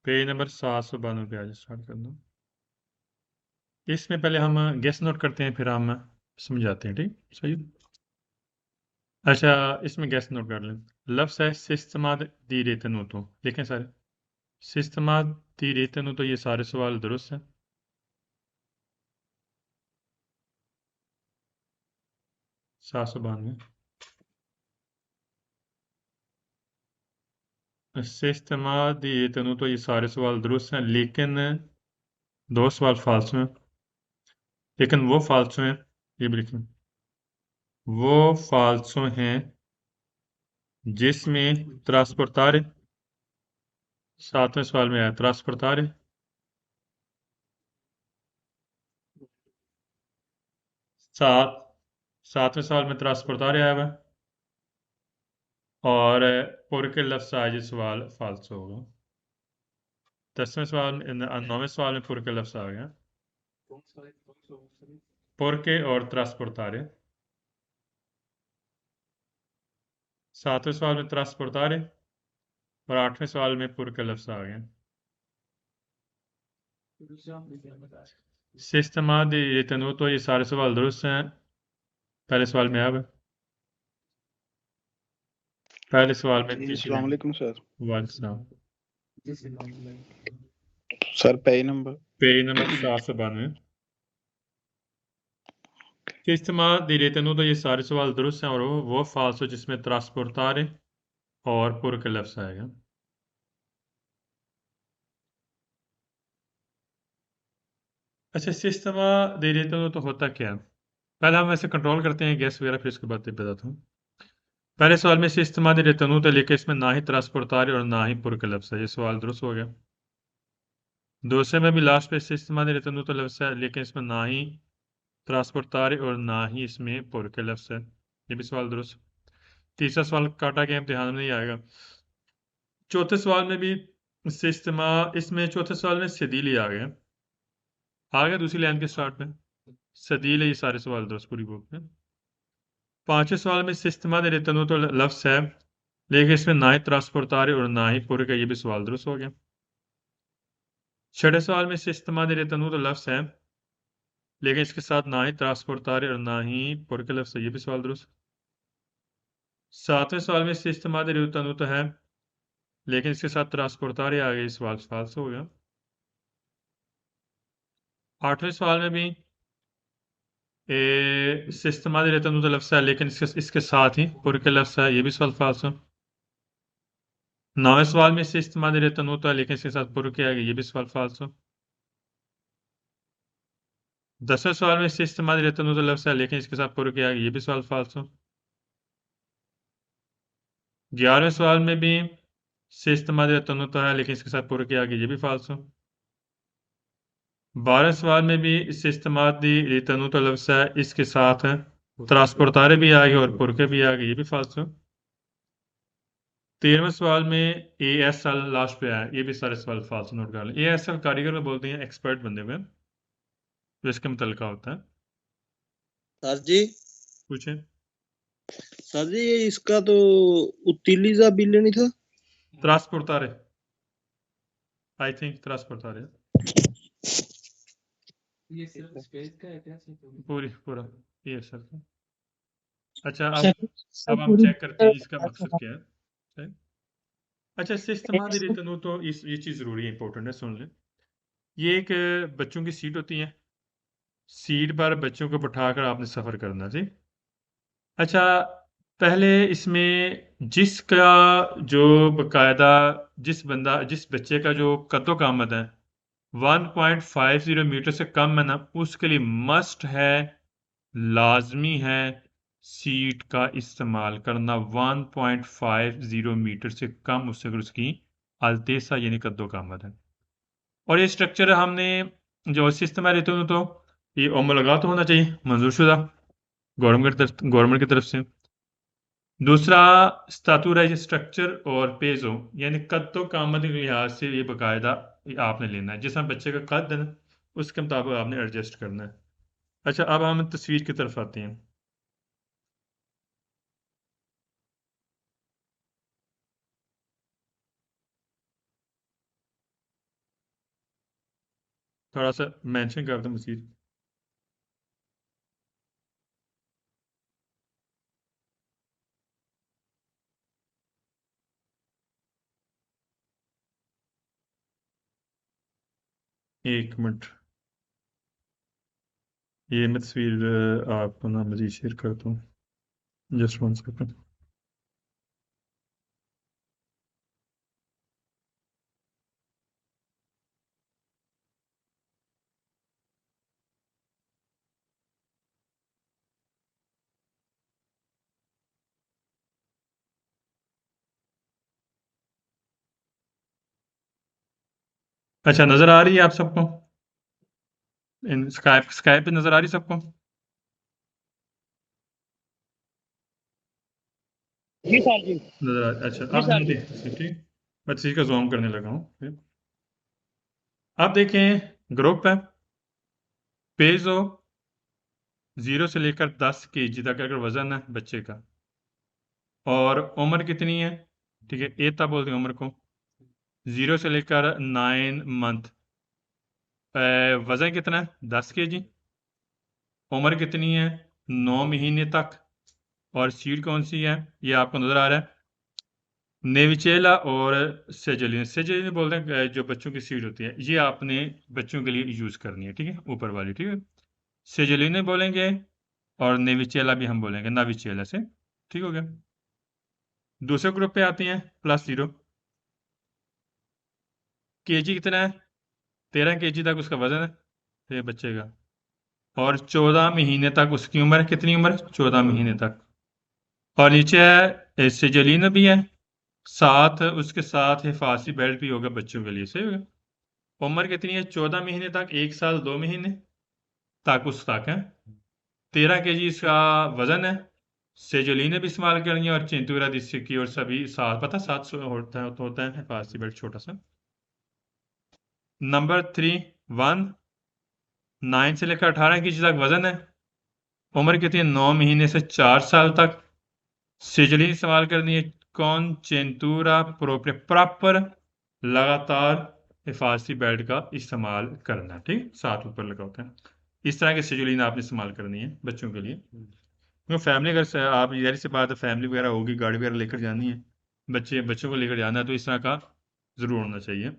Page number 792 पे आज start कर दो। इसमें पहले हम गेस नोट करते हैं, फिर हम समझाते हैं, ठीक सही। अच्छा, इसमें गेस नोट कर लें। लफ्ज़ है सिस्टमाद दी रेतन तो देखें सारे, सिस्टमाद दी रेतन तो ये सारे सवाल दुरुस्त हैं। 792 सिस्टमाद दी रेतन तो ये सारे सवाल दुरुस्त हैं, लेकिन दो सवाल फालसू हैं। लेकिन वो फालसू हैं, ये भी लिखें, वो फालसू हैं जिसमें त्रास तारे, 7वें सवाल में आया त्रास तारे, सात 7वें सवाल में त्रास तारे आया हुआ है, और पुर के लफ्ज़ आज सवाल फालसू होगा। 10वें सवाल में 9वें सवाल में पुर के लफ्ज़ आ गया, पुर के और त्रास तारे। 7वें सवाल में त्रास तारे और 8वें सवाल में पुर के लफ्ज़ आ गए। सिस्टमाद ये तनु तो ये सारे सवाल दुरुस्त हैं। पहले सवाल में अब पहले सवाल में अस्सलाम वालेकुम सर। वालेकुम सर पेज नंबर 792। इस्तेमाल दी रेतनु तो ये सारे सवाल दुरुस्त हैं, और वो फालसू जिसमें त्रासपुरतारे और पुर के लफ्ज़ आएगा। अच्छा, सिस्टमा दे रेतनु तो होता क्या है? पहले हम ऐसे कंट्रोल करते हैं गैस वगैरह, फिर उसके बाद बताता हूँ। पहले सवाल में सिस्टमा दे रेतनु तो लेके इसमें ना ही त्रासपुरतारे और ना ही पुर के लफ्ज़ है, ये सवाल दुरुस्त हो गया। दूसरे में भी लास्ट पे सिस्टमा दे रेतनु तो लफ्ज़ है, लेकिन इसमें ना ही त्रासपुरतारे और ना ही इसमें पुर के लफ्ज़ है, ये भी सवाल दुरुस्त। तीसरा सवाल काटा के इम्तिहान में नहीं आएगा। चौथे सवाल में भी सिस्टमा, इसमें चौथे सवाल में सदीली आ गया दूसरी लाइन के स्टार्ट में सदील है, ये सारे सवाल दुरुस्त पूरी बुक में। पांचवें सवाल में सिस्टमा दे रेतनु तो लफ्ज़ है, लेकिन इसमें ना ही त्रासपुरतारे और ना ही पुर का, ये भी सवाल दुरुस्त हो गया। छठे सवाल में सिस्टमा दे रेतनु तो लफ्ज़ है, लेकिन इसके साथ ना ही त्रासपुरतारे और ना ही पुर के लफ्ज़ है, ये भी सवाल दुरुस्त। सातवें सवाल में सिस्टमा दे रेतनु तो है, लेकिन इसके साथ त्रासपुरतारे आ गए, सवाल फाल्स हो गया। आठवें सवाल में भी सिस्टमा दे रेतनु तो लफ्ज़ है, लेकिन इसके साथ ही पुर के लफ्ज़ है, ये भी सवाल फाल्स है। 9वें सवाल में सिस्टमा दे रेतनु होता है, लेकिन इसके साथ पुर के आगे, ये भी सवाल फाल्स है। 10वें सवाल में सिस्टमा दे रेतनु तो लफ्ज़ है, लेकिन इसके साथ पुर के आगे, ये भी सवाल फाल्स है। 11वें सवाल में भी सिस्टमा दे रेतनु होता है, लेकिन इसके साथ पुर के आगे, ये भी फाल्स है। 12वें सवाल में भी सिस्टमा दी रेतनु तो लफ्ज़ है, इसके साथ त्रासपुरतारे भी आगे और पुर के भी आगे, ये भी फाल्स है। 13वें सवाल में ASL लास्ट पे आया, ये भी सारे सवाल फाल्स नोट कर लें। ASL कारीगर में बोलते हैं एक्सपर्ट बंदे में, जो इसके मुतल्लिका होता है। सर जी पूछे सर जी, ये इसका तो उत्तीलीजा बिल नहीं था? त्रासपुरतारे, आई थिंक त्रासपुरतारे ये सिर्फ स्पेस का है क्या? पूरा ASL का। अच्छा, अब हम चेक करते हैं इसका मकसद क्या है। सही? अच्छा, सिस्टमा दी रेतनु तो ये चीज़ ज़रूरी है, इंपॉर्टेंट है, सुन लें। ये एक बच्चों की सीट होती है, सीट पर बच्चों को बिठाकर आपने सफ़र करना जी। अच्छा, पहले इसमें जिसका जो बकायदा जिस बच्चे का जो कद्दो कामत है 1.50 मीटर से कम है ना, उसके लिए मस्ट है, लाजमी है सीट का इस्तेमाल करना। 1.50 मीटर से कम उससे अगर उसकी अल्तेसा यानी कद्दो कामत है। और ये स्ट्रक्चर हमने जो इस्तेमाल रहते हैं तो ये ओमलगा तो होना चाहिए, मंजूरशुदा गवर्नमेंट की तरफ से। दूसरा स्टैट्यूटरी स्ट्रक्चर और पेजो यानी कद तो कामत के लिहाज से ये बाकायदा आपने लेना है, जिस बच्चे का कद है ना उसके मुताबिक आपने एडजस्ट करना है। अच्छा, अब हम तस्वीर की तरफ आते हैं। थोड़ा सा मेंशन कर दो मजीद। एक मिनट, ये मैं तस्वीर आपको ना मजीद शेयर करता हूँ, जस्ट वन सेकंड। अच्छा, नजर आ रही है आप सबको? इन स्काइप पे नजर आ रही सबको? जी सर जी। नजर आ, अच्छा जी आप सर हम जी। देखते हैं, ठीक। मैं तस्वीर का जूम करने लगा हूँ। आप देखें ग्रुप है, पेज हो 0 से लेकर 10 केजी तक अगर वजन है बच्चे का, और उम्र कितनी है, ठीक है, एता बोलते हैं उम्र को, 0 से लेकर 9 मंथ, वजन कितना है 10 केजी, उम्र कितनी है 9 महीने तक, और सीड कौन सी है ये आपको नजर आ रहा है, नेविचेला और सेजेलिन बोलते हैं, जो बच्चों की सीड होती है, ये आपने बच्चों के लिए यूज करनी है, ठीक है, ऊपर वाली, ठीक है। सेजेलिन बोलेंगे और नेविचेला भी हम बोलेंगे, नाविचेला से, ठीक हो गया। दूसरे ग्रुप पे आते हैं +0, केजी कितना है 13 केजी तक उसका वजन है ये बच्चे का, और 14 महीने तक उसकी उम्र है, कितनी उम्र 14 महीने तक, और नीचे है सेजेलिन भी है, साथ उसके साथ हिफाजी बेल्ट भी होगा बच्चों के लिए, सही होगा। उम्र कितनी है 14 महीने तक, 1 साल 2 महीने तक उस तक है, 13 केजी इसका वजन है, सेजोलिन भी इस्तेमाल करनी है, और चिंतूरा की और सभी साथ, पता 700 होता है हिफाजी बेल्ट छोटा सा। नंबर 3 1 9 से लेकर 18 केजी तक वजन है, उम्र कितनी है 9 महीने से 4 साल तक, सेजोलिन इस्तेमाल करनी है, कौन चेंतूरा प्रॉपर लगातार हिफाजती बेल्ट का इस्तेमाल करना, ठीक, साथ ऊपर लगा होता है, इस तरह की सेजुलिन आपने इस्तेमाल करनी है बच्चों के लिए। क्योंकि फैमिली अगर आप जाहिर सी बात है फैमिली वगैरह होगी, गाड़ी वगैरह लेकर जानी है, बच्चों को लेकर जाना है, तो इस तरह का ज़रूर होना चाहिए।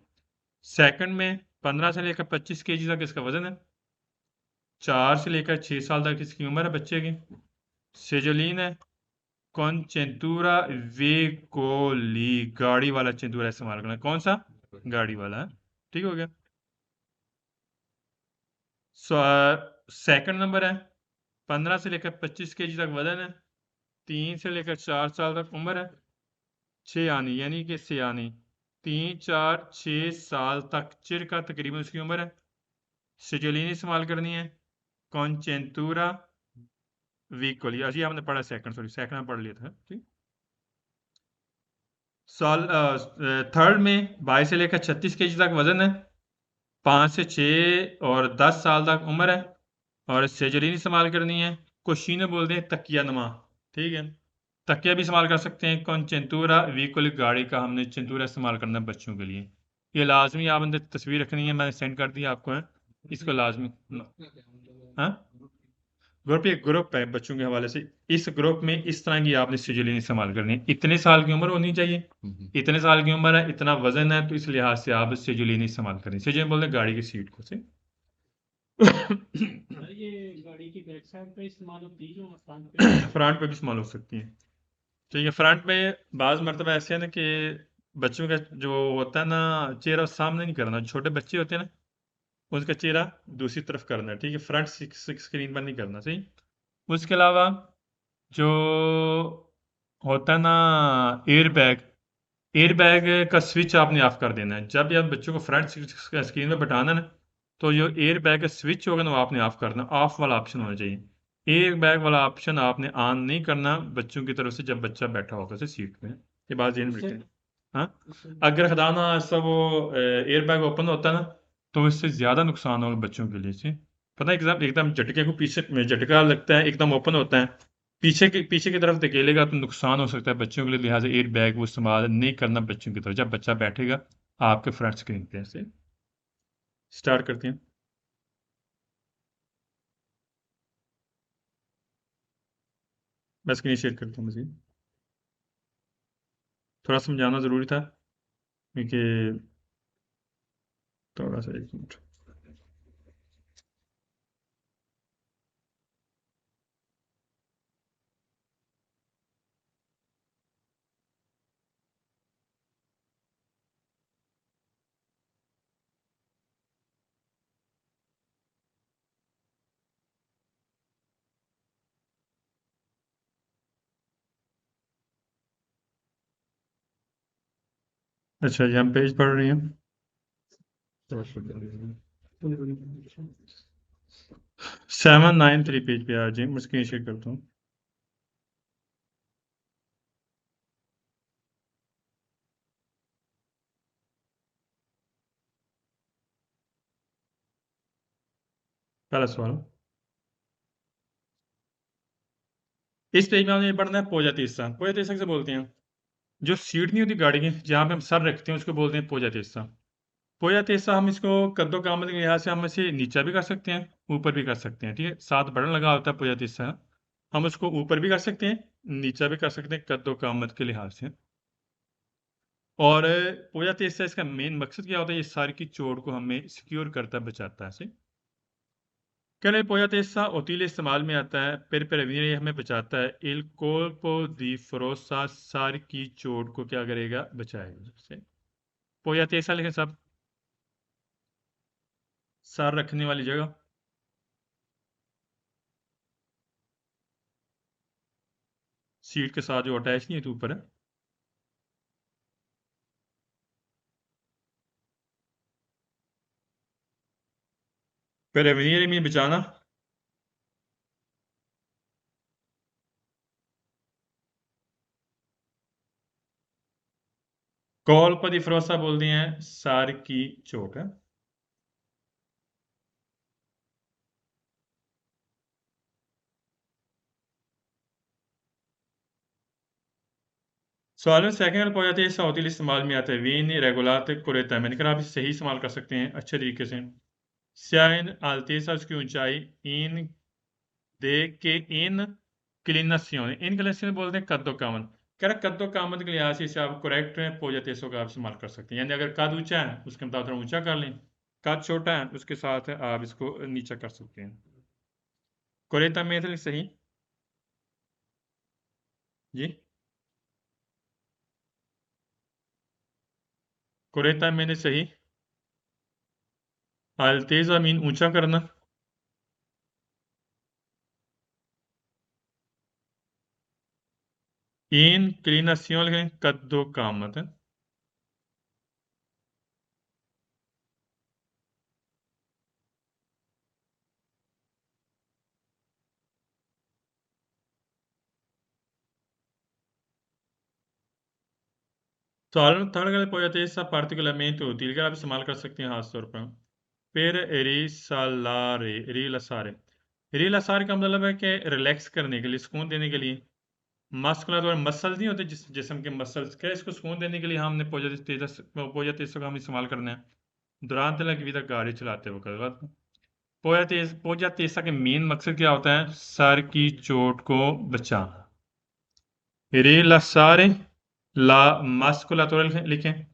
सेकंड में 15 से लेकर 25 केजी तक इसका वजन है, 4 से लेकर 6 साल तक इसकी उम्र है बच्चे की, सेजुलिन है, कौन चेंतूरा वेकोली, गाड़ी वाला चेंतूरा इस्तेमाल करना है, कौन सा गाड़ी वाला है, ठीक हो गया। सेकंड नंबर है 15 से लेकर 25 केजी तक वजन है, 3 से लेकर 4 साल तक उम्र है, 6 आनी यानी कि सियानी, 3 4 6 साल तक चिर का तकरीबन उसकी उम्र है, सिजोलिन इस्तेमाल करनी है, कॉन्चेंतूरा वीकोली, अजी हमने पढ़ा सेकंड में पढ़ लिया था, ठीक। साल थर्ड में 22 से लेकर 36 केजी तक वजन है, 5 से 6 और 10 साल तक उम्र है, और सेजरीन इस्तेमाल करनी है, कोशीने बोलते हैं तकिया नमा, ठीक है, तकिया भी इस्तेमाल कर सकते हैं, कौन चेंतूरा वीकोलिक गाड़ी का हमने चेंतूरा इस्तेमाल करना है बच्चों के लिए, ये लाजमी आपने तस्वीर रखनी है, मैंने सेंड कर दी आपको है, इसको लाजमी, हाँ ग्रुप है बच्चों के हवाले से, इस ग्रुप में इस तरह की आपने सिजुलिन इस्तेमाल करनी है, इतने साल की उम्र होनी चाहिए, इतने साल की उम्र है, इतना वजन है, तो इस लिहाज से आप सिजुलिन इस्तेमाल करें, सिजुलिन बोलते हैं गाड़ी की सीट को से। सर ये गाड़ी की बैक साइड पे इस्तेमाल होती है और फ्रंट पे भी इस्तेमाल हो सकती है, तो ये फ्रंट में बाज़ मरतबा ऐसे है ना कि बच्चों का जो होता है ना चेहरा सामने नहीं करना, छोटे बच्चे होते हैं ना उनका चेहरा दूसरी तरफ करना है, ठीक है, फ्रंट स्क्रीन पर नहीं करना, सही। उसके अलावा जो होता है ना एयर बैग का स्विच आपने ऑफ कर देना है, जब भी आप बच्चों को फ्रंट स्क्रीन में बैठाना है ना, तो जो एयर बैग का स्विच होगा ना वो आपने ऑफ करना, ऑफ वाला ऑप्शन होना चाहिए, एयर बैग वाला ऑप्शन आपने ऑन नहीं करना बच्चों की तरफ से जब बच्चा बैठा होगा से सीट में, ये बात ध्यान में रखें। हाँ, अगर खदाना ऐसा वो एयर बैग ओपन होता है ना तो इससे ज़्यादा नुकसान होगा बच्चों के लिए से, पता है एकदम एकदम झटके को पीछे में झटका लगता है, एकदम ओपन होता है, पीछे की तरफ धकेलेगा तो नुकसान हो सकता है बच्चों के लिए, लिहाजा एयर बैग वो इस्तेमाल नहीं करना बच्चों की तरफ जब बच्चा बैठेगा आपके फ्रंट स्क्रीन पे से। स्टार्ट करते हैं। मैं स्क्रीन शेयर करता हूँ मज़ीद। थोड़ा समझाना ज़रूरी था क्योंकि थोड़ा सा 1 मिनट। अच्छा, ये हम पेज पढ़ रहे हैं। 793 पेज पे आ जाए, मैं स्क्रीन शेयर करता हूँ। पहला सवाल, इस पेज में हमने पढ़ना है पोजा तीसरा। पोजा तीसरा किसे बोलते हैं? जो सीट नहीं होती गाड़ी की, जहाँ पे हम सर रखते हैं, उसको बोलते हैं पोजा तीसरा। पोजा तीसरा हम इसको कद्दो कामत के लिहाज से हम इसे नीचा भी कर सकते हैं, ऊपर भी कर सकते हैं। ठीक है, 7 बटन लगा होता है पोजा तीसरा। हम उसको ऊपर भी कर सकते हैं, नीचा भी कर सकते हैं कद्दो कामत के लिहाज से। और पोजा तीसरा इसका मेन मकसद क्या होता है? ये सारी की चोट को हमें सिक्योर करता बचाता है इसे। Che poi essa utile इस्तेमाल में आता है, per prevenire हमें बचाता है, il colpo di frossa sir की चोट को क्या करेगा? बचाएगा उससे। पोया तेसा लिखें सब, सर रखने वाली जगह। सीट के साथ जो अटैच नहीं है तो ऊपर है। prevenire में बचाना, colpo di frossa बोलते हैं सर की चोट है। सवाल में सेकंड पोया तेसा utile इस्तेमाल में आता है, viene regolate correttamente। आप इसे सही इस्तेमाल कर सकते हैं अच्छे तरीके से। Sia altezza उसकी ऊंचाई, in दे के inclinazione, inclinazione बोलते हैं कद्दो कामत। कह रहा कद्दो कामत के लिहाज से इसे आप करेक्ट है पोजा तेसो का आप इस्तेमाल कर सकते हैं। यानी अगर कद ऊंचा है उसके मुताबिक थोड़ा ऊंचा कर लें, कद छोटा है उसके साथ आप इसको नीचा कर सकते हैं। कोरेता मेथड सही जी, कोरेता मैंने सही। अल्तेजा मीन ऊंचा करना, inclinazione कद्दो कामत। सवाल में थर्ड गलत पोजा तेसा पार्टिकुलरmente utile का आप इस्तेमाल कर सकते हैं खास तौर पर। फिर रिसलारे, रिलसारे, रिलसारे का मतलब है कि रिलैक्स करने के लिए, सुकून देने के लिए। मस्कुलर और मसल्स नहीं होते जिस्म के मसल्स, क्या इसको सुकून देने के लिए हमने पोजा तेसा का हम इस्तेमाल करना है durante la guida गाड़ी चलाते वक्त। पोजा तेसा के मेन मकसद क्या होता है? सर की चोट को बचाना। रिलसारे ला मस्कुलातोरल लिखें,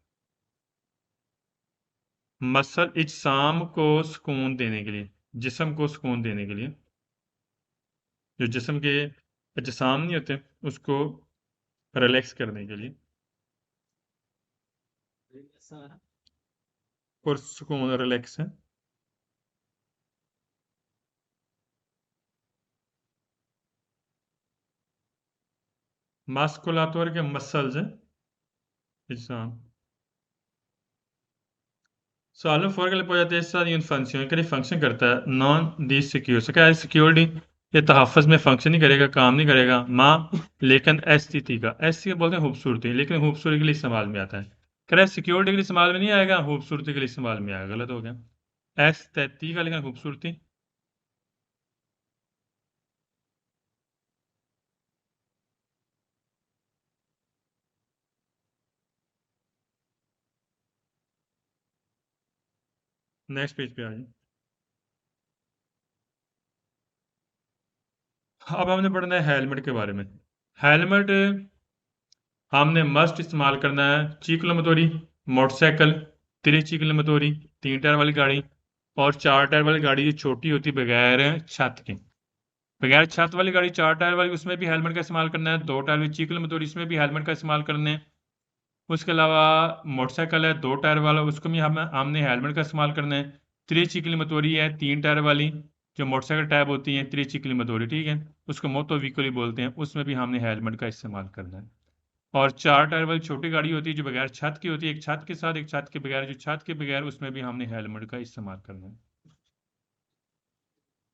मसल इज्साम को सुकून देने के लिए, जिस्म को सुकून देने के लिए। जो जिस्म के अजसाम नहीं होते उसको रिलैक्स करने के लिए, और सुकून रिलैक्स है। मास्कुलातोर के मसल्स हैं इज्साम। Solo fuori che le poetessa di un function के लिए फंक्शन करता है नॉन दी सिक्योर से, क्या है? सिक्योरिटी, ये तहफ़्फ़ुज़ में फंक्शन नहीं करेगा, काम नहीं करेगा। माँ लेकिन एस्थेटी का, एस्थेटी बोलते हैं खूबसूरती, लेकिन खूबसूरती के लिए इस्तेमाल में आता है। कह रहा है सिक्योरिटी के लिए इस्तेमाल में नहीं आएगा, खूबसूरती के लिए इस्तेमाल में आएगा। गलत हो गया। एस्थेटी का लेकिन खूबसूरती। नेक्स्ट पेज पे आ जाए। अब हमने पढ़ना है हेलमेट के बारे में। हेलमेट हमने मस्ट इस्तेमाल करना है चीकलो मतोरी, मोटरसाइकिल, त्रिचीकलो मतोरी, 3 टायर वाली गाड़ी और 4 टायर वाली गाड़ी जो छोटी होती है बगैर छत के। बगैर छत वाली गाड़ी 4 टायर वाली, उसमें भी हेलमेट का इस्तेमाल करना है। 2 टायर वाली चीकलो मतोरी, इसमें भी हेलमेट का इस्तेमाल करना है। उसके अलावा मोटरसाइकिल है 2 टायर वाला, उसको भी हमने हेलमेट का इस्तेमाल करना है। त्रिचीकलो मतोरी है 3 टायर वाली, जो मोटरसाइकिल टाइप होती है त्रिचीकलो मतोरी, ठीक है, उसको मोटो व्हीकल ही बोलते हैं, उसमें भी हमने हेलमेट का इस्तेमाल करना है। और 4 टायर वाली छोटी गाड़ी होती है जो बगैर छत की होती है, एक छत के साथ एक छत के बगैर, जो छत के बगैर, उसमें भी हमने हेलमेट का इस्तेमाल करना है।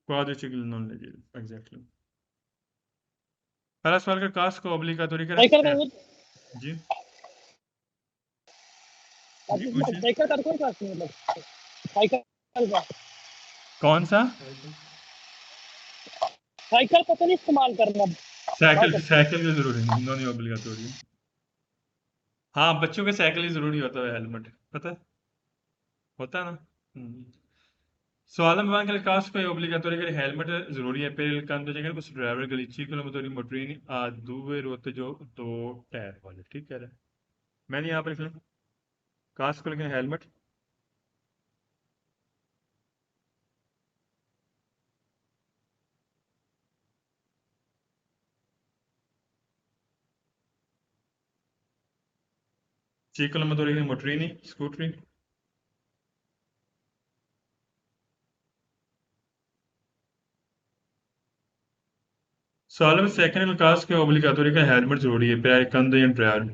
क्वाड्रिचिकल नॉलेज एग्जैक्टली। पहला सवाल का कास्ट को ऑब्लिगाटोरी का साइकिल है। का जी जी पूछिए। साइकिल का कोई बात नहीं, मतलब साइकिल का कौन सा साइकिल का तो नहीं इस्तेमाल करना। साइकिल? साइकिल की जरूरी नहीं, नॉन ऑब्लिगाटोरी। हाँ, बच्चों के साइकिल ही जरूरी होता है, हेलमेट पता है, होता है ना। सवाल में के कास्ट पे ऑब्लिगाटोरी के हेलमेट जरूरी है per il canto generale questo driver के लिए चीकलो मोटरी मोटरीनी आ दुवे रोते जो 2 टायर वाले, ठीक कह रहे हैं। मैंने यहाँ पर लिख लिया कास्ट को लिखा हेलमेट। चीकलो मोटरी मोटरीनी स्कूटरी। सवाल में सेकंड कास्ट के ऑब्लिगाटोरी का हेलमेट जरूरी है per il canto generale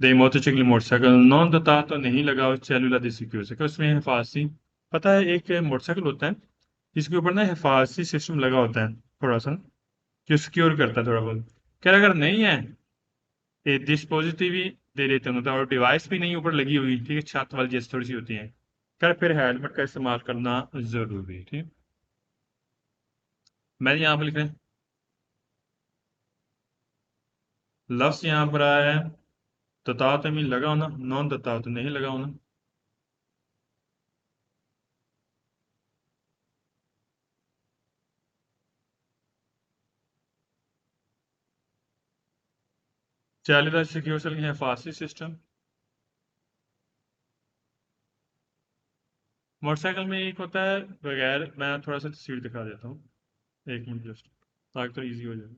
dei motocicli motorcycle non dotato नहीं लगा cellula di sicurezza, उसमें हिफाजती, पता है एक मोटरसाइकिल होता है जिसके ऊपर ना हिफाजती सिस्टम लगा होता है थोड़ा सा, जो सिक्योर करता है थोड़ा बहुत। क्या अगर नहीं है ये डिस्पोजिटिव ही दे देते हैं और डिवाइस भी नहीं ऊपर लगी हुई, ठीक है, छत वाली जैसे थोड़ी सी होती है, क्या फिर हेलमेट का इस्तेमाल करना जरूरी है, ठीक। मैंने यहाँ पर लिख रहे हैं लफ्स यहाँ पर आया है तताओ तो मीन लगा होना, नॉन तताओ तो नहीं लगा होना। चालीदा सिक्योर सेल है फास्टी सिस्टम। मोटरसाइकिल में एक होता है बगैर, मैं थोड़ा सा तस्वीर दिखा देता हूँ, 1 मिनट जस्ट, ताकि तो इजी हो जाए।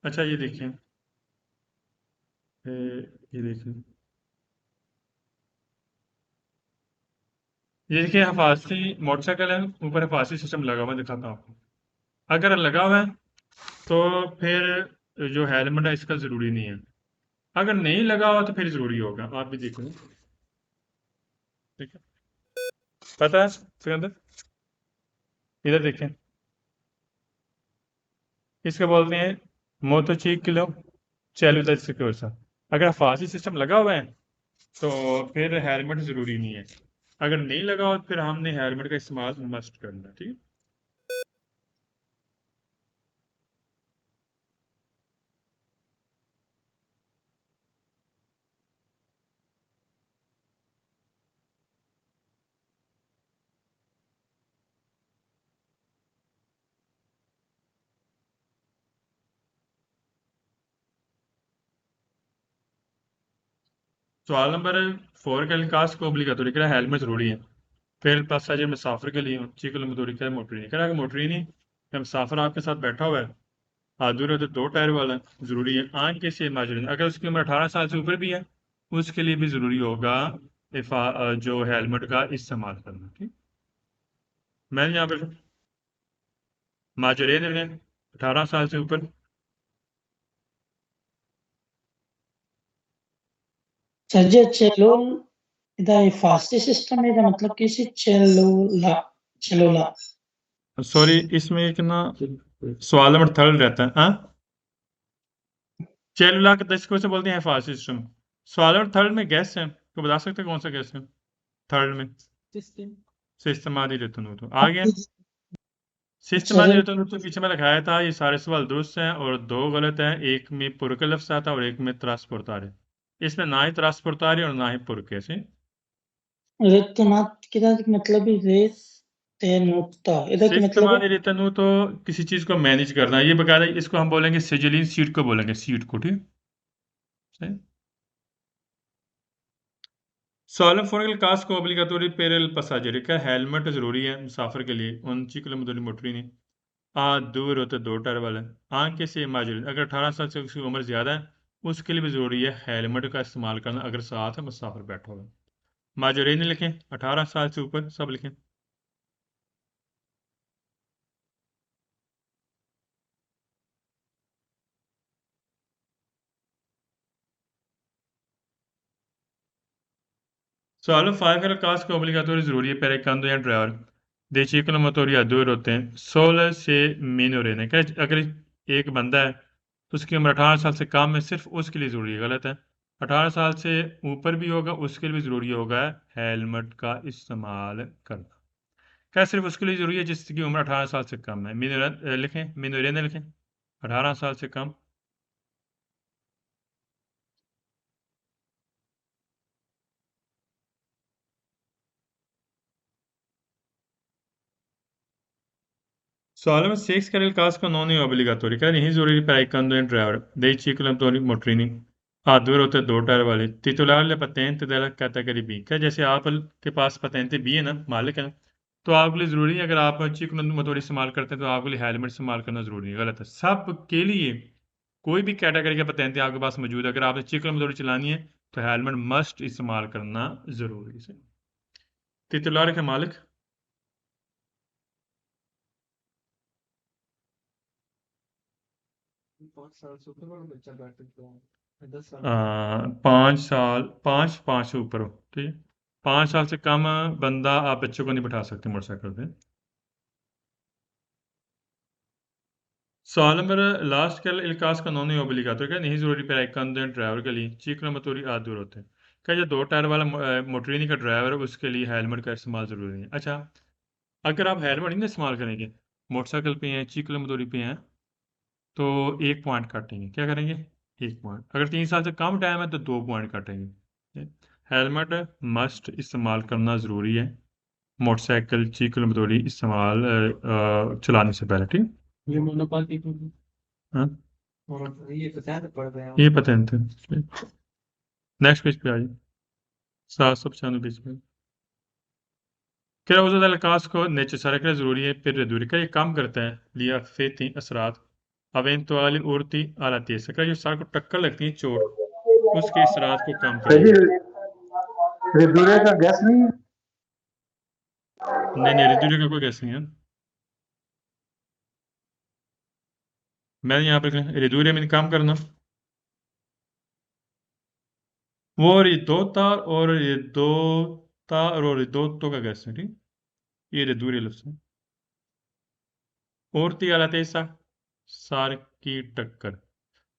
अच्छा ये देखिए, ये देखिए, ये देखिए हिफाजती मोटरसाइकिल है, ऊपर हिफाजती सिस्टम लगा हुआ है, दिखाता हूँ आपको। अगर लगा हुआ है तो फिर जो हेलमेट है इसका ज़रूरी नहीं है, अगर नहीं लगा हुआ तो फिर ज़रूरी होगा, आप भी देख लें, ठीक है। पता है सिकंदर, इधर देखें, इसको बोलते हैं मोटोचिकिलो चैलुदा सिक्योर। अगर हिफाजती सिस्टम लगा हुआ है तो फिर हेलमेट ज़रूरी नहीं है, अगर नहीं लगा हो तो फिर हमने हेलमेट का इस्तेमाल मस्ट करना है, ठीक है। सवाल नंबर 4 का कास्ट को ओब्लिगाटोरी कह हेलमेट जरूरी है फिर पैसेंजर मुसाफिर के लिए चीकलो मदोरी का मोटरी नहीं कह मोटरी नहीं, या मुसाफिर आपके साथ बैठा हुआ है, हाथ दूर है तो 2 टायर वाला जरूरी है। आंख के से माजूर अगर उसकी उम्र 18 साल से ऊपर भी है उसके लिए भी जरूरी होगा जो हेलमेट का इस्तेमाल करना, ठीक। मैंने यहाँ पर माजूरेन है 18 साल से ऊपर। सर जी चेलोल इधर फास्टी सिस्टम है, इधर मतलब किसी चेलोला चेलोला सॉरी इसमें एक ना सवाल नंबर 3 रहता है, हाँ चेलुला के दशकों से बोलते हैं फास्ट सिस्टम। सवाल नंबर 3 में गैस है तो बता सकते हैं कौन सा गैस है 3 में? सिस्टम सिस्टम आदि रहता तो आ गया। सिस्टमैटिक रिटर्न तो पीछे में लिखाया था, ये सारे सवाल दुरुस्त हैं और 2 गलत हैं। एक में पुर का लफ्ज आता है और एक में त्रासपुर आ रहे। इसमें ना ही त्रासपुर आ रही और ना ही पुर के से। रेतनात किदा मतलब ही रेत ते नुक्ता इधर का मतलब सिस्टमैटिक रिटर्न तो किसी चीज को मैनेज करना है। ये बकायदा इसको हम बोलेंगे सिजिलिंग सीट को बोलेंगे, सीट को, ठीक है। Solemn funeral casco obligatory per il passeggeri का हेलमेट जरूरी है मुसाफिर के लिए। 19 किलोमीटर मोटरी नहीं दूर होते 2 टायर वाले आंख के से माजूर। अगर 18 साल से उसकी उम्र ज्यादा है उसके लिए भी जरूरी है हेलमेट का इस्तेमाल करना अगर साथ है मुसाफिर बैठा हुआ। माजूरी नहीं लिखें, 18 साल से ऊपर सब लिखें। Solemn फाइव कास्ट का obligatory जरूरी है per il cando या ड्राइवर 10 किलोमीटर या दूर होते हैं 16 से minore ने क्या अगर एक बंदा है तो उसकी उम्र 18 साल से कम है, सिर्फ उसके लिए जरूरी है। गलत है, 18 साल से ऊपर भी होगा उसके लिए भी जरूरी होगा हेलमेट का इस्तेमाल करना। क्या सिर्फ उसके लिए जरूरी है जिसकी उम्र 18 साल से कम है? लिखें, मिनोरे ने लिखें 18 साल से कम। Solamente 6 che nel casco non è obbligatorio, che नहीं जरूरी per il conducente driver dei ciclomotori motorini due rotte 2 tyre वाले titolare la patente della categoria B। क्या जैसे आप के पास patente B है ना, मालिक है, तो आपके लिए जरूरी है अगर आप चिकलोमोटोरी इस्तेमाल करते हैं तो आपके लिए हेलमेट इस्तेमाल करना जरूरी है। गलत है, सब के लिए कोई भी कैटेगरी का patente आपके पास मौजूद है, अगर आपने चिकलोमोटोरी चलानी है तो हेलमेट मस्ट इस्तेमाल करना जरूरी है। titolare के मालिक 5 साल से ऊपर वाला बच्चा बैठ सकता है 10 साल 5 साल 5 से ऊपर हो, ठीक है। 5 साल से कम बंदा आप बच्चों को नहीं बैठा सकते मोटरसाइकिल पे। सवाल नंबर लास्ट का इलकास का नॉन ओब्लिगाटोरी क्या नहीं जरूरी पर कंदन ड्राइवर के लिए चीकना मतूरी दूर होते हैं। क्या जो 2 टायर वाला मोटरीनी का ड्राइवर है उसके लिए हेलमेट का इस्तेमाल जरूरी है। अच्छा, अगर आप हेलमेट नहीं इस्तेमाल करेंगे, मोटरसाइकिल पे हैं, चीकना मतूरी पे हैं, तो 1 पॉइंट काटेंगे। क्या करेंगे? 1 पॉइंट। अगर 3 साल से कम टाइम है तो 2 पॉइंट काटेंगे। हेलमेट मस्ट इस्तेमाल करना ज़रूरी है मोटरसाइकिल चीकल मदोरी इस्तेमाल चलाने से पहले, ठीक। ये मोनोपाती को हाँ, और ये पता पड़ रहे हैं ये पता नहीं था। नेक्स्ट पेज पे आइए, 795 पेज पे। क्या उस कास को नेचेसरी का ज़रूरी है फिर दूरी का ये काम करता है लिया फेती असरात अवेंतुअली उड़ती आला तेज का जो सार को टक्कर लगती है चोट उसके असरात को कम करेगी। रिदूरे का गैस नहीं है। नहीं रिदूरी का कोई गैस नहीं है। मैं यहाँ पे रिदूरी में काम करना वो रिदोता और रिदोता और रिदोतो का गैस है, ठीक। ये रिदूरी लफ्ज है। उड़ती आला तेसा सार की टक्कर।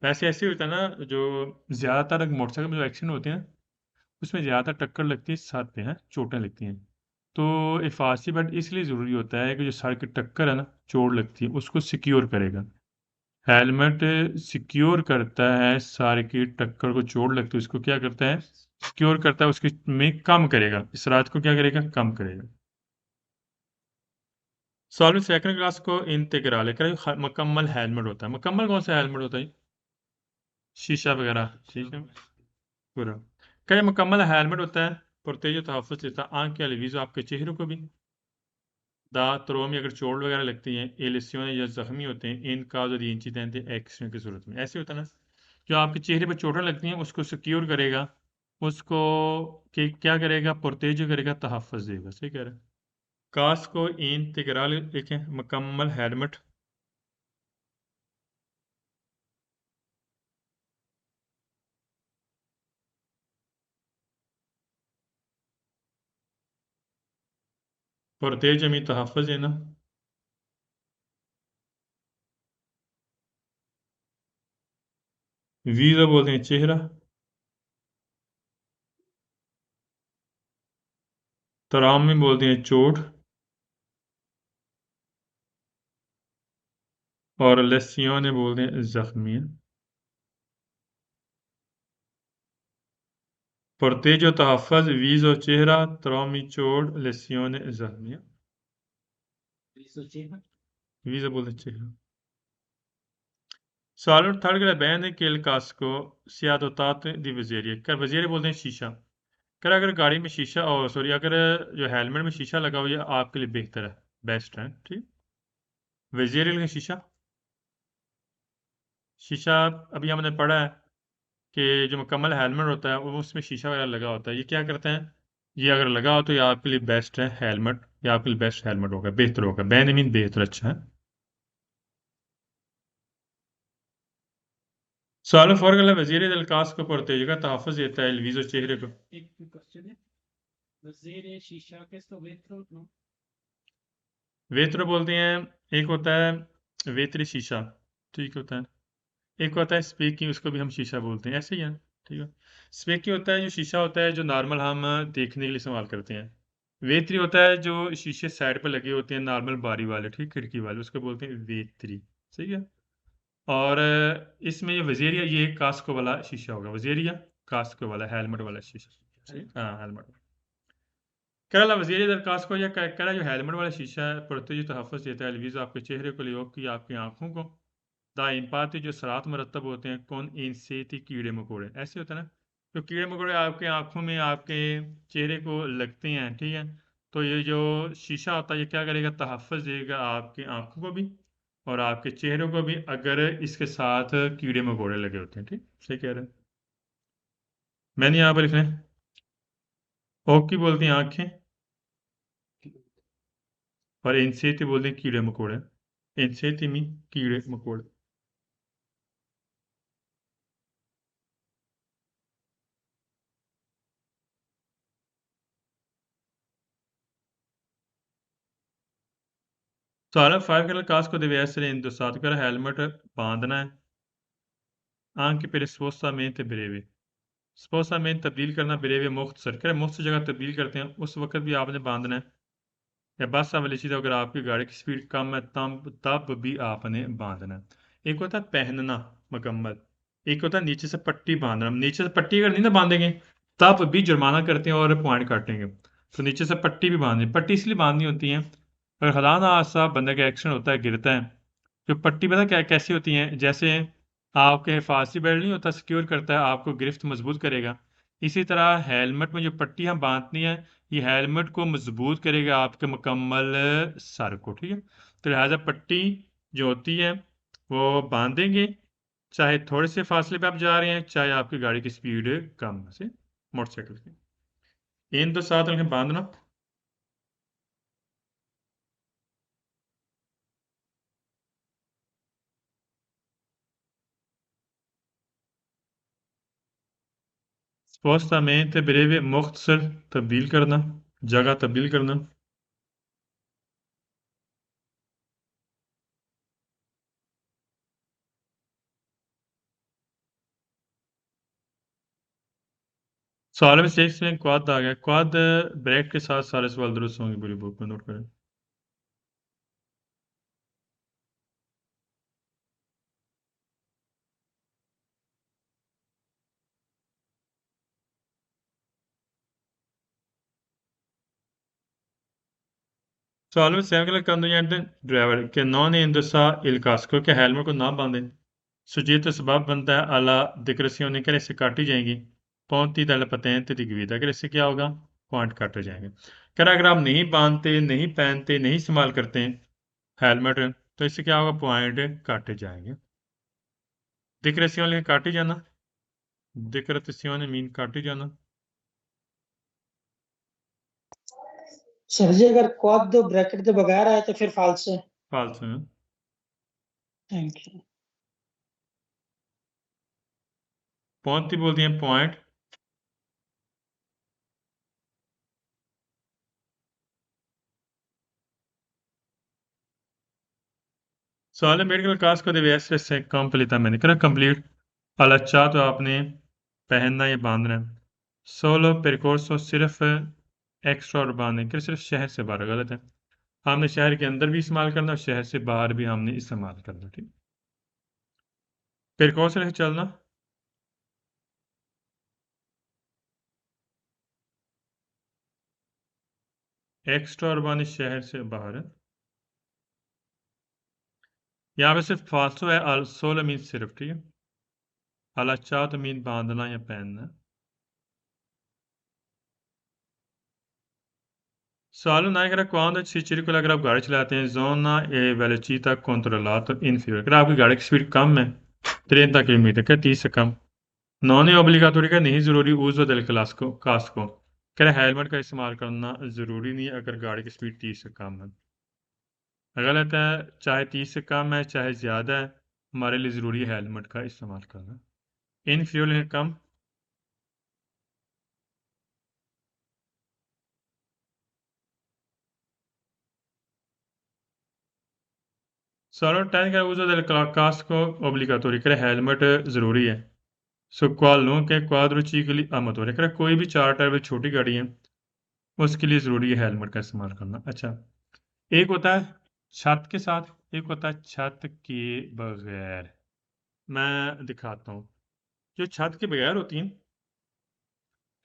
वैसे ऐसे होता है ना, जो ज्यादातर मोटरसाइकिल में जो एक्सीडेंट होते हैं उसमें ज़्यादा टक्कर लगती है सर पे, है चोटें लगती हैं। तो हिफाजती बेल्ट इसलिए ज़रूरी होता है कि जो सर की टक्कर है ना, चोट लगती है उसको सिक्योर करेगा। हेलमेट सिक्योर करता है सर की टक्कर को, चोट लगती है उसको क्या करता है? सिक्योर करता है, उसकी में कम करेगा, इस रात को क्या करेगा? कम करेगा। सॉल्व सेकंड क्लास को इंटीग्रल है मुकम्मल हेलमेट होता है। मुकम्मल कौन सा हेलमेट होता है? शीशा वगैरह, ठीक है, पूरा। क्या ये मुकम्मल हेलमेट होता है? पुरतेज तहफ़्फ़ुज़ देता है आंख के अलवीज़ आपके चेहरे को भी। दांत त्रों में अगर चोट वगैरह लगती है, एलिसियों या जख्मी होते हैं, इन काज और इंची तहते एक्सरे की जरूरत में। ऐसे होता है ना, जो आपके चेहरे पर चोटें लगती हैं उसको सिक्योर करेगा, उसको क्या करेगा? पुरतेज करेगा, तहफ़्फ़ुज़ देगा। सही कह रहे हैं। कास को इंतगराल लिखें मुकम्मल हेलमेट। पुरतेज में तहफ़्फ़ुज़ देना। वीज़ा बोलते हैं चेहरा। तराम में बोलते हैं चोट। और लेसियोने बोलते हैं जख्मी। Porteggio तहफ़्फ़ुज़ वीज़ो चेहरा त्रौमी चोट लेसियोने जख्मी। वीज़ो बोलते हैं चेहरा। सवाल थर्ड के bene che il casco sia dotato di visieri। कर वजीर बोलते हैं शीशा। कर अगर गाड़ी में शीशा और सॉरी अगर जो हेलमेट में शीशा लगा हुआ है आपके लिए बेहतर है, बेस्ट है। ठीक, वजीर का शीशा शीशा अभी हमने पढ़ा है कि जो मुकम्मल हेलमेट होता है वो उसमें शीशा वगैरह लगा होता है। ये क्या करते हैं, ये अगर लगा हो तो ये आपके लिए बेस्ट है हेलमेट, या आपके लिए बेस्ट हेलमेट होगा, बेहतर होगा। बैन मीन बेहतर, अच्छा है। सवाल फॉर वजीर दलकास को पढ़ते का तहफ़्फ़ुज़ देता है वीज़ो चेहरे को। एक क्वेश्चन है, वज़ीर शीशा किसको वेत्रो नो? वेत्र बोलते हैं, एक होता है वेत्री शीशा, ठीक होता है। एक होता है स्पेकी, उसको भी हम शीशा बोलते हैं, ऐसे ही है। ठीक है, स्पेकी होता है जो शीशा होता है जो नॉर्मल हम देखने के लिए इस्तेमाल करते हैं। वेत्री होता है जो शीशे साइड पर लगे होते हैं नॉर्मल बारी वाले, ठीक, खिड़की वाले, उसको बोलते हैं वेत्री। सही है। और इसमें ये वजीरिया ये कास्को वाला शीशा होगा, वजीरिया कास्को वाला हेलमेट वाला शीशा। ठीक, हाँ हेलमेट। कह वजीर दरखास्त को यह कह रहा है जो हेलमेट वाला शीशा है पुरतजी तहफ़्फ़ुज़ देता है अलवीज़ आपके चेहरे को लियो की आपकी आंखों को दा इम्पाती जो सरात मरतब होते हैं कौन इंसेती कीड़े मकोड़े, ऐसे होता है ना, जो कीड़े मकोड़े आपके आंखों में आपके चेहरे को लगते हैं। ठीक है, तो ये जो शीशा होता है ये क्या करेगा, तहफ़्फ़ुज़ देगा आपकी आंखों को भी और आपके चेहरे को भी, अगर इसके साथ कीड़े मकोड़े लगे होते हैं। ठीक, सही कह रहे हैं। मैंने यहाँ पर लिखना है ओक की बोलती हैं आंखें और इंसेती बोलते हैं कीड़े मकोड़े। इंसेती मीन कीड़े मकोड़े। Sara fare il casco deve essere indossato, अगर हेलमेट बांधना है anche per spostamenti brevi। स्पोसामेंट तब्दील करना, ब्रेवे मुख्तसर कर मुख्तसर जगह तब्दील करते हैं उस वक्त भी आपने बांधना है। या बस वाली चीज़ अगर आपकी गाड़ी की स्पीड कम है तब भी आपने बांधना है। एक होता है पहनना मुकम्मल, एक होता है नीचे से पट्टी बांधना। नीचे से पट्टी अगर नहीं ना बांधेंगे तब भी जुर्माना करते हैं और पॉइंट काटेंगे। तो नीचे से पट्टी भी बांधनी, पट्टी इसलिए बांधनी होती है अगर खुदा ना खास्ता बंदे का एक्सीडेंट होता है, गिरता है, जो पट्टी पता क्या कैसी होती है, जैसे आपके हिफाजती बेल्ट नहीं होता सिक्योर करता है आपको, गिरफ्त मजबूत करेगा, इसी तरह हेलमेट में जो पट्टी हम बांधनी है ये हेलमेट को मजबूत करेगा आपके मुकम्मल सर को। ठीक है, तो लिहाजा पट्टी जो होती है वो बांधेंगे, चाहे थोड़े से फासले पे आप जा रहे हैं, चाहे आपकी गाड़ी की स्पीड कम से मोटरसाइकिल की। इन दो साथ रखें बांधना। स्पोस्टामेंट ब्रेवे मुख्तसर तब्दील करना, जगह तब्दील करना। सवाल में 6 में क्वाद आ गया, क्वाद ब्रैकेट के साथ सारे सवाल दुरुस्त होंगे, पूरी बुक में नोट करें। सवाल में 7 के लिए ड्राइवर के non indossa il casco के हेलमेट को ना बांधें सुजीत सबब बनता है अला डिक्रेसियों कर इससे काटी जाएंगी पौंती दल पतेंते di guida, अगर इससे क्या होगा, पॉइंट काटे जाएंगे। कर अगर आप नहीं बांधते, नहीं पहनते, नहीं इस्तेमाल करते हैं हेलमेट तो इससे क्या होगा, पॉइंट काटे जाएंगे। डिक्रेसियों काटी जाना, डिक्रेसियों मीन काटी जाना। सर जी अगर क्वाद दो ब्रैकेट के बगैर आए तो फिर फाल्स है। फाल्स है। Thank you. पौंती बोलती हैं पॉइंट। सवाल मेडिकल कास्ट को deve essere completamente करा कंप्लीट अलच्चा तो आपने पहनना या बांधना है। सोलो percorso सिर्फ एक्स्ट्रा और बांधने के सिर्फ शहर से बाहर, गलत है। हमने शहर के अंदर भी इस्तेमाल करना और शहर से बाहर भी हमने इस्तेमाल करना। ठीक, फिर कौन सा चलना? एक्स्ट्रा अर्बान शहर से बाहर है। यहाँ पे सिर्फ फालसो है, अल्सोल मीन सिर्फ। ठीक है, अलाचात मीन बांधना या पहनना। Sağlığı नायक quando si circola अगर आप गाड़ी चलाते हैं zona e velocità controllata inferiore, अगर आपकी गाड़ी की स्पीड कम है 30 किलोमीटर का 30 से कम, नॉन ऑब्लिगाटोरी का नहीं ज़रूरी उज़ो del casco, कह रहे हेलमेट का इस्तेमाल करना ज़रूरी नहीं है अगर गाड़ी की स्पीड 30 से कम है। गलत है, चाहे 30 से कम है चाहे ज़्यादा है, हमारे लिए ज़रूरी है हेलमेट का इस्तेमाल करना। इनफ्यूरियर कम, Solo tecnica uso del casco obbligatorio, कह रहे हेलमेट ज़रूरी है। सो क्वालों के क्वाड्रोचिकली आमतौर पर कोई भी 4 टायर में छोटी गाड़ी है उसके लिए ज़रूरी है हेलमेट का इस्तेमाल करना। अच्छा, एक होता है छत के साथ, एक होता है छत के बगैर। मैं दिखाता हूँ, जो छत के बगैर होती हैं,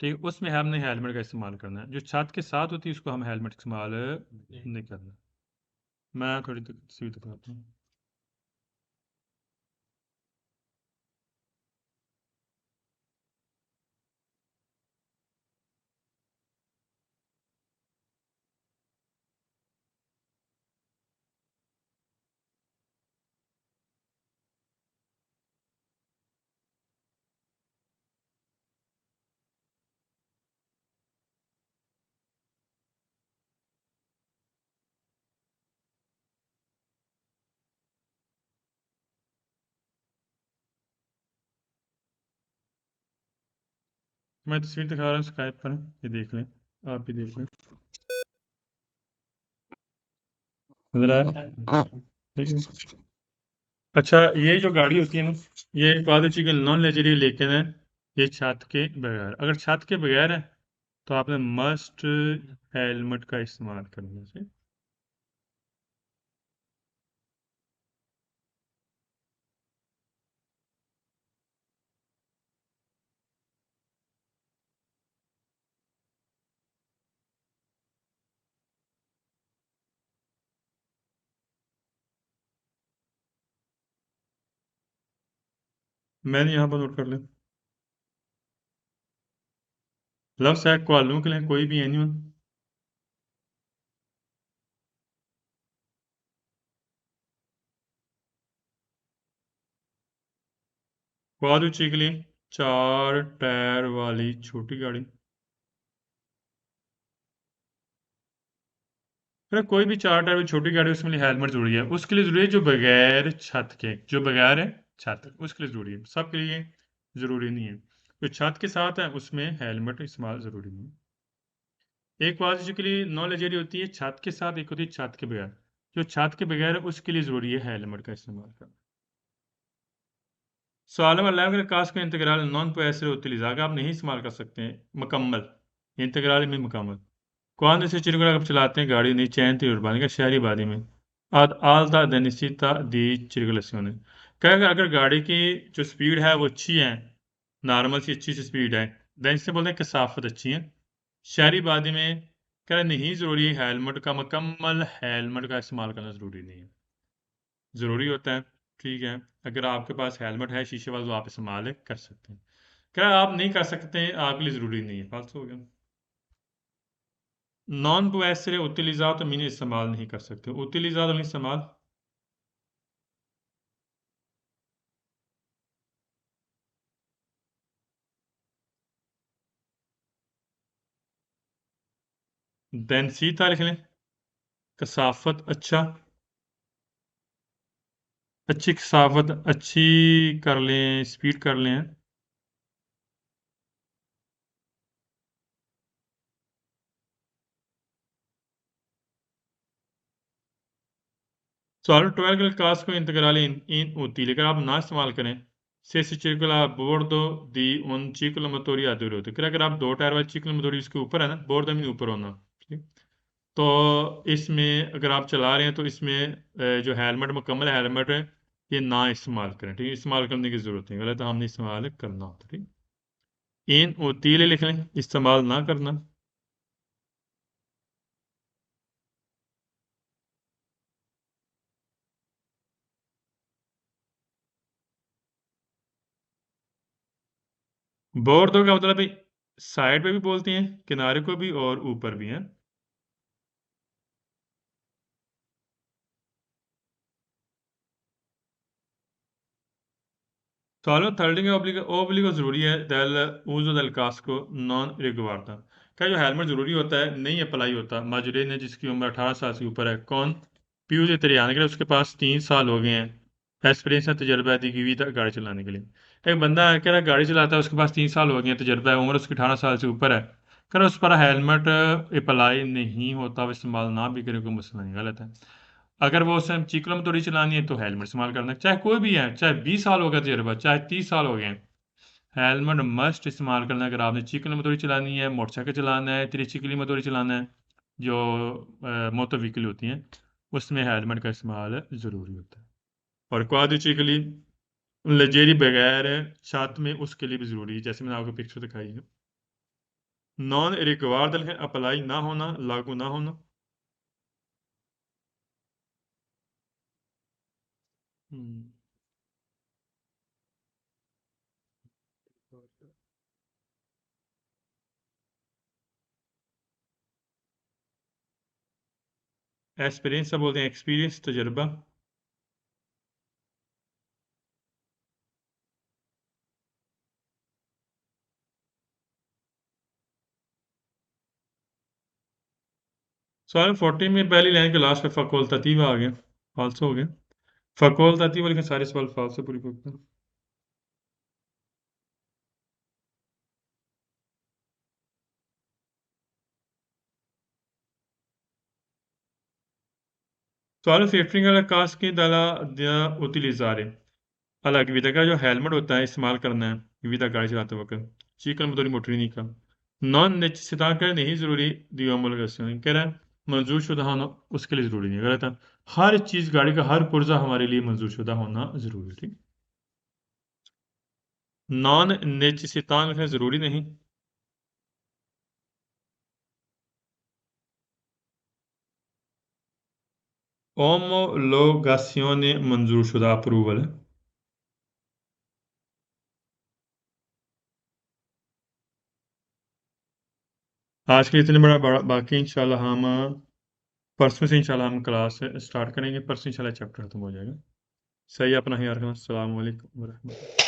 ठीक, उसमें हमने हेलमेट का इस्तेमाल करना है। जो छत के साथ होती है उसको हम हेलमेट इस्तेमाल नहीं करना। मैं थोड़ी तस्वीर दिखाता हूँ। मैं तस्वीर दिखा रहा हूँ स्काइप पर, ये देख लें, आप भी देख लें। ठीक है। अच्छा, ये जो गाड़ी होती है ना, ये क्वाड्रोचिकल की नॉन लग्जरी, लेकिन है ये छत के बगैर। अगर छत के बगैर है तो आपने मस्ट हेलमेट का इस्तेमाल करना है। मैंने यहाँ पर नोट कर लिया। लेफ्ट साइड क्वालों के लिए कोई भी एनिमल, क्वाड्रोचिकल के लिए 4 टायर वाली छोटी गाड़ी। अगर कोई भी 4 टायर वाली छोटी गाड़ी, उसके लिए हेलमेट जरूरी है। उसके लिए जरूरी है जो बगैर छत के, जो बगैर है छत, उसके लिए जरूरी है। सबके लिए जरूरी नहीं है। जो छत के साथ है उसमें हेलमेट इस्तेमाल जरूरी नहीं है। एक क्वाड्रोचिकल नॉन लग्जरी होती है छत के साथ, एक होती है छत के बगैर। जो छत के बगैर है उसके लिए जरूरी है हेलमेट का इस्तेमाल करना। सवाल नंबर 11 का कास्ट का इंतग्राल नॉन पुएसर उतलिजा का आप नहीं इस्तेमाल कर सकते हैं मुकम्मल, इंतग्राल में मुकम्मल। कौन से चिरकुला कब चलाते हैं गाड़ी नहीं चैन उर्बानी का शहरी बादी में आद आलता दनिसिता दी चिरकुलेशन। क्या अगर गाड़ी की जो स्पीड है वो अच्छी है, नॉर्मल सी अच्छी सी स्पीड है, देन इससे बोलते हैं कसाफत अच्छी है। शहरी बादी में कह रहे नहीं ज़रूरी है हेलमेट का, मुकम्मल हेलमेट का इस्तेमाल करना ज़रूरी नहीं है। ज़रूरी होता है, ठीक है, अगर आपके पास हेलमेट है शीशे वाला तो आप इस्तेमाल कर सकते हैं। क्या आप नहीं कर सकते, आपके लिए ज़रूरी नहीं है, फालतू हो गया। नॉन पुएसर उतलिज़ात मीन इस्तेमाल नहीं कर सकते। उतलिज़ात मीन इस्तेमाल, डेंसिता लिख लें, कसाफत अच्छा, अच्छी कसाफत अच्छी कर लें, स्पीड कर लें। सवाल 12 के कास्ट को इंतग्राल इन होती, लेकिन आप ना इस्तेमाल करें से चिरकुला बोर्ड दो दी उन चीकुल मतोरी आदि होती है। अगर आप 2 टायर वाली चीकुल मतोरी इसके ऊपर है ना, बोर्ड दमी ऊपर होना, ठीक। तो इसमें अगर आप चला रहे हैं तो इसमें जो हेलमेट मुकम्मल हेलमेट है ये ना इस्तेमाल करें, ठीक है। इस्तेमाल करने की ज़रूरत नहीं, गलत हमने इस्तेमाल करना होता, ठीक। इन उतीले लिख लें, इस्तेमाल ना करना। बोर्ड दो का मतलब भाई साइड पे भी बोलते हैं, किनारे को भी और ऊपर भी हैं। सवाल में थर्डिंग ओब्लिगो ज़रूरी है दल उज़ो दल कास्को नॉन रिगवार्दा। क्या जो हेलमेट ज़रूरी होता है नहीं अप्लाई होता। माजुरे ने जिसकी उम्र 18 साल से ऊपर है, कौन? पीयूष तरियान के, उसके पास 3 साल हो गए हैं एक्सपीरियंस है, तजर्बा दी हुई था गाड़ी चलाने के लिए। एक बंदा है कह रहा है गाड़ी चलाता है, उसके पास 3 साल हो गए हैं, तजर्बा है, उम्र उसकी 18 साल से ऊपर है, कह रहा उस पर हेलमेट अप्लाई नहीं होता, वो इस्तेमाल ना भी करे कोई मसला नहीं, गलत है। अगर वो उसने चीकलो में थोड़ी चलानी है तो हेलमेट इस्तेमाल करना है, चाहे कोई भी है, चाहे 20 साल हो गया तजर्बा, चाहे 30 साल हो गए हैं, हेलमेट मस्ट इस्तेमाल करना है। अगर आपने चीकलो में थोड़ी चलानी है, मोटरसाइकिल चलाना है, त्रिचिकली में थोड़ी चलाना है, जो मोटर व्हीकल होती हैं, उसमें हेलमेट का इस्तेमाल ज़रूरी होता है। और क्वाड्रिचिकली लग्जरी बगैर छत में, उसके लिए भी ज़रूरी है, जैसे मैंने आपको पिक्चर दिखाई है। नॉन रिक्वायर्ड है, अप्लाई ना होना, लागू ना होना। एक्सपीरियंस सब बोलते हैं, एक्सपीरियंस तजर्बा। सवाल 14 में पहली लाइन के लास्ट पे फ़कौल ततीवा आ गया, फाल्सो हो गया। फ़कौल ततीवा लिखे, सारे सवाल फाल्सो पूरी करते हैं। सवाल फेफरिंग वाला कास की दला दिया उतिलिज़ारे अलग विधा का जो हेलमेट होता है इस्तेमाल करना है विधा गाड़ी चलाते वक्त चीकन मोटरी मोटरी नहीं का नॉन नेसेसिटा कर नहीं ज़रूरी दियोमोलगासियों कह रहा है मंजूर शुदा होना उसके लिए ज़रूरी नहीं, गलत है। हर चीज़ गाड़ी का हर पुर्जा हमारे लिए मंजूर शुदा होना ज़रूरी है, ठीक। नॉन नेसेसिटा में ज़रूरी नहीं। ओमोलोगासियोने मंजूर शुदा अप्रूवल है। आज के लिए इतने बड़ा बाकी इंशाल्लाह हम परसों से इंशाल्लाह हम क्लास स्टार्ट करेंगे, परसों इंशाल्लाह चैप्टर खत्म हो जाएगा। सही, अपना ख्याल रखना। अस्सलाम वालेकुम वरहमतुल्लाह।